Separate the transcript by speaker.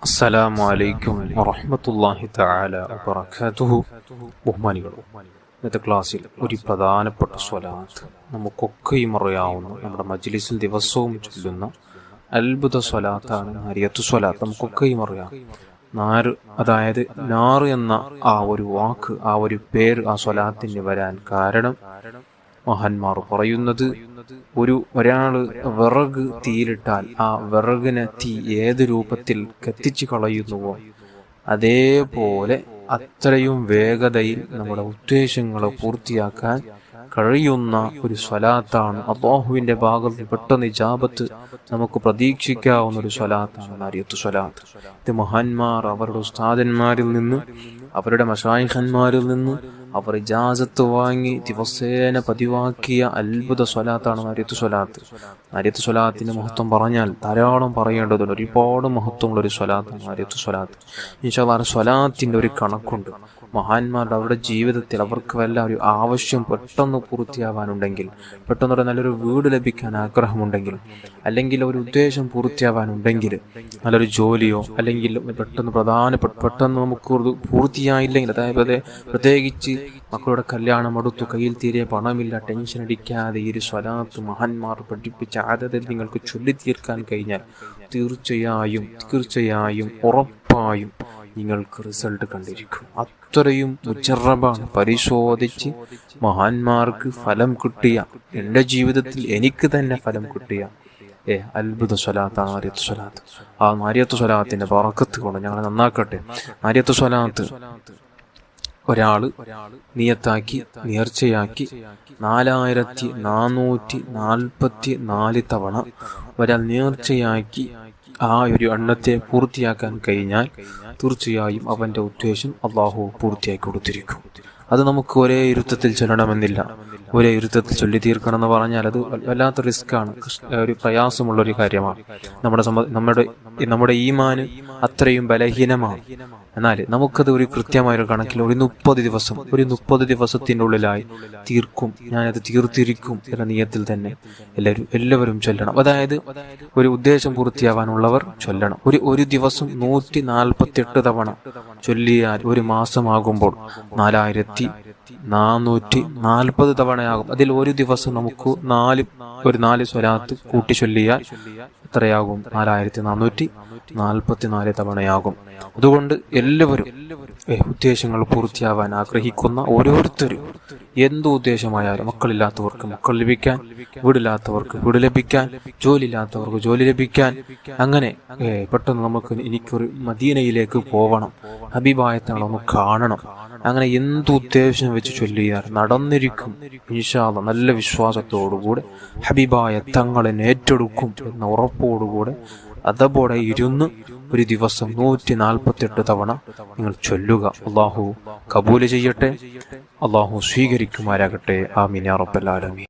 Speaker 1: അസ്സലാമു അലൈക്കും വറഹ്മത്തുള്ളാഹി തആല വബറകാതുഹു. ബഹുമാനികളെ, ഇന്നത്തെ ക്ലാസ്സിൽ ഒരു പ്രധാനപ്പെട്ട സ്വലാത്ത് നമുക്കൊക്കെയും അറിയാവുന്ന, നമ്മുടെ മജ്ലിസിൽ ദിവസവും ചൊല്ലുന്ന അത്ഭുത സ്വലാത്താണ് നാരിയത്തു സ്വലാത്ത്. നമുക്കൊക്കെയും അറിയാം. അതായത് നാറ് എന്ന ആ ഒരു വാക്ക്, ആ ഒരു പേര് ആ സ്വലാത്തിന് വരാൻ കാരണം മഹാന്മാർ പറയുന്നത്, ഒരാള് വിറക് തീയിലിട്ടാൽ ആ വിറകിനെ തീ ഏത് രൂപത്തിൽ കത്തിച്ചു കളയുന്നുവോ അതേപോലെ അത്രയും വേഗതയിൽ നമ്മുടെ ഉദ്ദേശങ്ങളെ പൂർത്തിയാക്കാൻ കഴിയുന്ന ഒരു സ്വലാത്താണ്. അല്ലാഹുവിന്റെ ഭാഗത്ത് പെട്ടെന്ന് ഇജാബത്ത് നമുക്ക് പ്രതീക്ഷിക്കാവുന്ന ഒരു സ്വലാത്താണ് നാരിയത്തു സ്വലാത്ത്. ഇത് മഹാന്മാർ അവരുടെ ഉസ്താദന്മാരിൽ നിന്ന്, അവരുടെ മശായിഖന്മാരിൽ നിന്ന് അവർ ഇജാസത്ത് വാങ്ങി ദിവസേന പതിവാക്കിയ അത്ഭുത സ്വലാത്താണ് നാരിയത്തു സ്വലാത്ത്. നാരിയത്തു സ്വലാത്തിന്റെ മഹത്വം പറഞ്ഞാൽ ധാരാളം പറയേണ്ടതുണ്ട്. ഒരുപാട് മഹത്വമുള്ള ഒരു സ്വലാത്താണ് നാരിയത്തു സ്വലാത്ത്. ഇൻഷാ അല്ലാഹ് സ്വലാത്തിന്റെ ഒരു കണക്കുണ്ട്. മഹാന്മാരുടെ അവരുടെ ജീവിതത്തിൽ അവർക്ക് വല്ല ഒരു ആവശ്യം പെട്ടെന്ന് പൂർത്തിയാവാനുണ്ടെങ്കിൽ, പെട്ടെന്നൊരു നല്ലൊരു വീട് ലഭിക്കാൻ ആഗ്രഹമുണ്ടെങ്കിൽ, അല്ലെങ്കിൽ ഒരു ഉദ്ദേശം പൂർത്തിയാവാനുണ്ടെങ്കിൽ, നല്ലൊരു ജോലിയോ അല്ലെങ്കിൽ പെട്ടെന്ന് നമുക്ക് പൂർത്തിയായില്ലെങ്കിൽ, അതായത് പ്രത്യേകിച്ച് മക്കളുടെ കല്യാണം അടുത്തു, കയ്യിൽ തീരെ പണമില്ല, ടെൻഷൻ അടിക്കാതെ ഈ ഒരു സ്വലാത്ത് മഹാന്മാർ പഠിപ്പിച്ച ആദത്തിൽ നിങ്ങൾക്ക് ചൊല്ലിത്തീർക്കാൻ കഴിഞ്ഞാൽ തീർച്ചയായും ഉറപ്പായും നിങ്ങൾക്ക് റിസൾട്ട് കണ്ടിരിക്കും. അത്രയും മുജറബാണ്, പരിശോധിച്ച് മഹാന്മാർക്ക് ഫലം കിട്ടിയ, എൻ്റെ ജീവിതത്തിൽ എനിക്ക് തന്നെ ഫലം കിട്ടിയ അത്ഭുത സ്വലാത്താണ് നാരിയത്തു സ്വലാത്ത്. ആ നാരിയത്തു സ്വലാത്തിന്റെ ബറക്കത്ത് കൊണ്ട് ഞങ്ങളെ നന്നാക്കട്ടെ. നാരിയത്തു സ്വലാത്ത് ഒരാള് നിയത്താക്കി, നേർച്ചയാക്കി 4444 തവണ ഒരാൾ നേർച്ചയാക്കി ആ ഒരു എണ്ണത്തെ പൂർത്തിയാക്കാൻ കഴിഞ്ഞാൽ തീർച്ചയായും അവന്റെ ഉദ്ദേശം അള്ളാഹു പൂർത്തിയാക്കി കൊടുത്തിരിക്കും. അത് നമുക്ക് ഒരേ ഇരുത്തത്തിൽ ചൊല്ലണമെന്നില്ല. ഒരേ ഇരുത്തത്തിൽ ചൊല്ലി തീർക്കണം എന്ന് പറഞ്ഞാൽ അത് വല്ലാത്ത റിസ്ക്കാണ്, ഒരു പ്രയാസമുള്ളൊരു കാര്യമാണ്. നമ്മുടെ ഈമാന് അത്രയും ബലഹീനമാണ്. എന്നാൽ നമുക്കത് ഒരു കൃത്യമായൊരു കണക്കിൽ ഒരു 30 ദിവസത്തിൻ്റെ ഉള്ളിലായി ഞാനത് തീർത്തിരിക്കും എന്ന നിയത്തിൽ തന്നെ എല്ലാവരും ചൊല്ലണം. അതായത് ഒരു ഉദ്ദേശം പൂർത്തിയാവാനുള്ളവർ ചൊല്ലണം. ഒരു ദിവസം 148 തവണ ചൊല്ലിയാൽ ഒരു മാസമാകുമ്പോൾ 4440 തവണയാകും. അതിൽ ഒരു ദിവസം നമുക്ക് 4 സ്വലാത്ത് കൂട്ടി ചൊല്ലിയാൽ എത്രയാകും? 4444 തവണയാകും. അതുകൊണ്ട് എല്ലാവരും ഉദ്ദേശങ്ങൾ പൂർത്തിയാവാൻ ആഗ്രഹിക്കുന്ന ഓരോരുത്തരും, എന്ത് ഉദ്ദേശമായാലും, മക്കളില്ലാത്തവർക്ക് മക്കൾ ലഭിക്കാൻ, വീടില്ലാത്തവർക്ക് വീട് ലഭിക്കാൻ, ജോലി ഇല്ലാത്തവർക്ക് ജോലി ലഭിക്കാൻ, അങ്ങനെ പെട്ടെന്ന് എനിക്കൊരു മദീനയിലേക്ക് പോവണം, ഹബീബായ തങ്ങളൊന്ന് കാണണം, അങ്ങനെ എന്ത് ഉദ്ദേശം വെച്ച് ചൊല്ലിയാൽ നടന്നിരിക്കും ഇൻഷാ അല്ലാഹ്. നല്ല വിശ്വാസത്തോടുകൂടെ ഹബീബായ തങ്ങളെ ഏറ്റെടുക്കും എന്ന ഉറപ്പോടുകൂടെ അതോടെ ഇരുന്ന് ഒരു ദിവസം 148 തവണ നിങ്ങൾ ചൊല്ലുക. അള്ളാഹു കബൂല് ചെയ്യട്ടെ, അള്ളാഹു സ്വീകരിക്കുമാരാകട്ടെ. ആമീൻ യാ റബ്ബൽ ആലമീൻ.